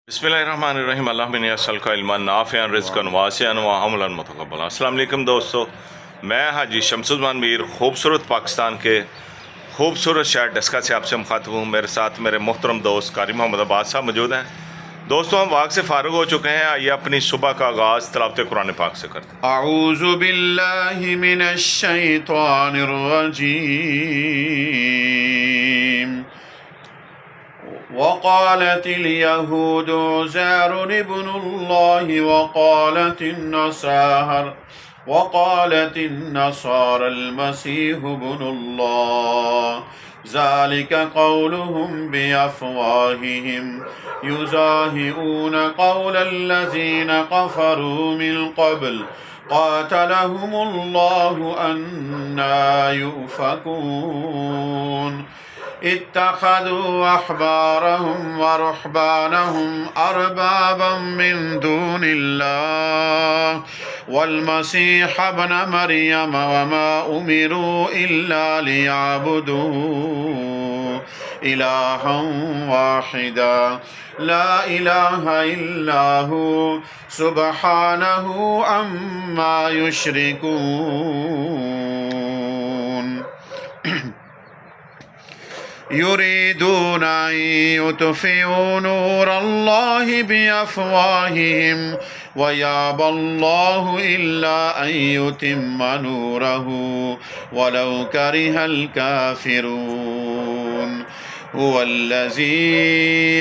बिस्मिल्लाहिर्रहमानिर्रहीम अल्लाहुम्मा इन्नी अस्अलुका इल्मन नाफ़िअन रिज़्क़न वासिअन व अमलन मुतक़ब्बला। अस्सलाम वालेकुम दोस्तों, मैं हाजी शमसुज़्ज़मान मीर खूबसूरत पाकिस्तान के खूबसूरत शहर डस्का से आपसे मुखातिब हूँ। मेरे साथ मेरे मोहतरम दोस्त कारी मोहम्मद अब्बास साहब मौजूद हैं। दोस्तों, हम वाक़ से फ़ारिग हो चुके हैं। आइए अपनी सुबह का आगाज़ तिलावत कुरान पाक से करते हैं। अऊज़ु बिल्लाहि मिनश शैतानिर रजीम। वक़ालतिल यहूदु उज़ैरुन इब्नुल्लाहि वक़ालतिन नसारल मसीहु इब्नुल्लाह ज़ालिक क़ौलुहुम बिअफ़वाहिहिम युज़ाहिऊन क़ौलल्लज़ीन कफ़रू मिन क़ब्ल क़ातलहुमुल्लाहु अन्ना युफ़कून। इत्तख़ज़ू अहबारहुम व रुहबानहुम अरबाबम मिन दूनिल्लाह वल मसीह इब्न मरियम वमा उमिरू इल्ला लियअबुदू इलाहन वाहिदा ला इलाहा इल्ला हु सुब्हानहु अम्मा युश्रिकून। युरीदून अन युत्फ़िऊ नूरल्लाहि बिअफ़वाहिहिम वयअबल्लाहु इल्ला अन युतिम्म नूरहु वलौ करिहल काफ़िरून। हुवल्लज़ी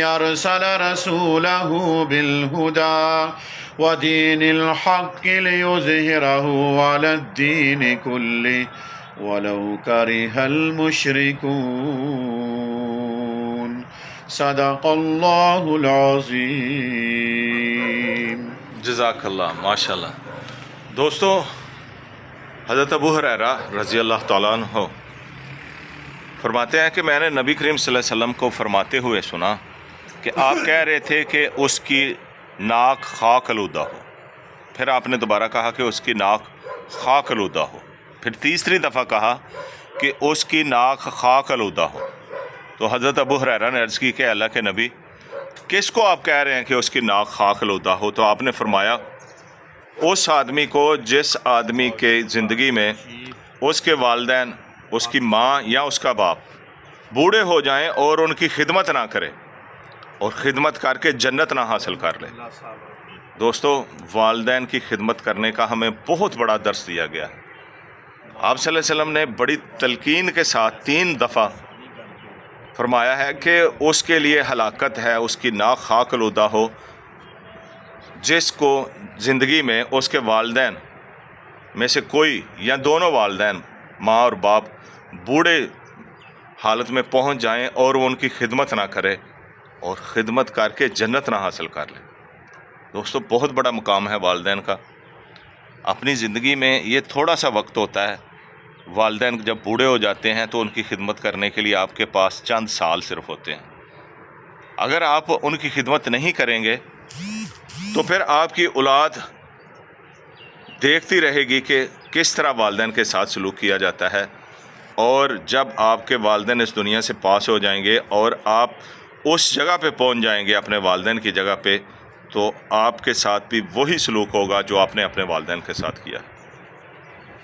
अरसल रसूलहु बिल्हुदा वदीनिल हक़्क़ि लियुज़हिरहु अलद्दीन कुल्लिहि वलौ करिहल मुश्रिकून। सदक़ल्लाहुल अज़ीम। जज़ाकल्लाह, माशाल्लाह। दोस्तों, हज़रत अबू हुरैरा रज़ी अल्लाह तआला अन्हु फरमाते हैं कि मैंने नबी करीम सल्लल्लाहु अलैहि वसल्लम को फरमाते हुए सुना कि आप कह रहे थे कि उसकी नाक खाक आलूदा हो। फिर आपने दोबारा कहा कि उसकी नाक खाक आलूदा हो। फिर तीसरी दफ़ा कहा कि उसकी नाक खाक आलूदा हो। तो हज़रत अबू हुरैरा ने अर्ज़ की कि अल्लाह के नबी, किसको आप कह रहे हैं कि उसकी नाक खाक आलूदा हो? तो आपने फरमाया, उस आदमी को जिस आदमी के ज़िंदगी में उसके वालिदैन, उसकी माँ या उसका बाप बूढ़े हो जाएं और उनकी खिदमत ना करे और ख़िदमत करके जन्नत ना हासिल कर ले। दोस्तों, वालिदैन की खिदमत करने का हमें बहुत बड़ा दर्स दिया गया है। आप सल्लल्लाहु अलैहि वसल्लम ने बड़ी तलकीन के साथ 3 दफ़ा फरमाया है कि उसके लिए हलाकत है, उसकी नाक खाक आलूदा हो जिसको ज़िंदगी में उसके वालिदैन में से कोई या दोनों वालिदैन, माँ और बाप, बूढ़े हालत में पहुँच जाएं और वो उनकी खिदमत ना करे और ख़िदमत करके जन्नत ना हासिल कर ले। दोस्तों, बहुत बड़ा मुकाम है वालिदैन का। अपनी ज़िंदगी में ये थोड़ा सा वक्त होता है। वालिदैन जब बूढ़े हो जाते हैं तो उनकी खिदमत करने के लिए आपके पास चंद साल सिर्फ होते हैं। अगर आप उनकी खिदमत नहीं करेंगे तो फिर आपकी औलाद देखती रहेगी कि किस तरह वालिदैन के साथ सलूक किया जाता है। और जब आपके वालिदैन इस दुनिया से पास हो जाएंगे और आप उस जगह पे पहुंच जाएंगे, अपने वालिदैन की जगह पे, तो आपके साथ भी वही सलूक होगा जो आपने अपने वालिदैन के साथ किया।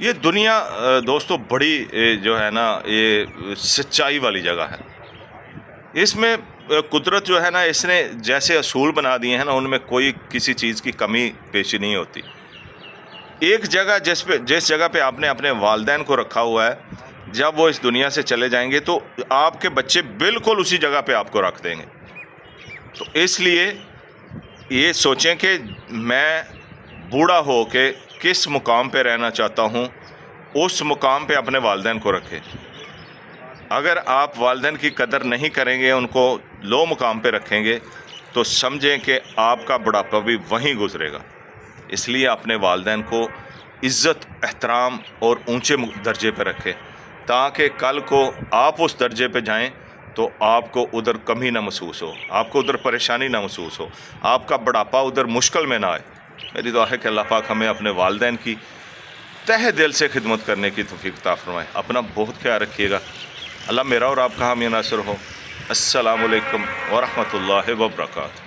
ये दुनिया दोस्तों बड़ी जो है ना, ये सच्चाई वाली जगह है। इसमें कुदरत जो है ना, इसने जैसे असूल बना दिए हैं ना, उनमें कोई किसी चीज़ की कमी पेशी नहीं होती। एक जगह जिस जगह पे आपने अपने वालिदैन को रखा हुआ है, जब वो इस दुनिया से चले जाएंगे तो आपके बच्चे बिल्कुल उसी जगह पे आपको रख देंगे। तो इसलिए ये सोचें कि मैं बूढ़ा हो के किस मुकाम पे रहना चाहता हूँ, उस मुकाम पे अपने वालिदैन को रखें। अगर आप वालिदैन की कदर नहीं करेंगे, उनको लो मुकाम पे रखेंगे, तो समझें कि आपका बुढ़ापा भी वहीं गुजरेगा। इसलिए अपने वालिदैन को इज़्ज़त, एहतराम और ऊंचे दर्जे पे रखें, ताकि कल को आप उस दर्जे पे जाएं तो आपको उधर कमी ना महसूस हो, आपको उधर परेशानी ना महसूस हो, आपका बुढ़ापा उधर मुश्किल में ना आए। मेरी दुआ है कि अल्लाह पाक हमें अपने वालिदैन की तहे दिल से खिदमत करने की तौफीक अता फरमाए। अपना बहुत ख्याल रखिएगा। अल्लाह मेरा और आपका हामी नासिर हो। अस्सलामु अलैकुम व रहमतुल्लाहि व बरकातुहू।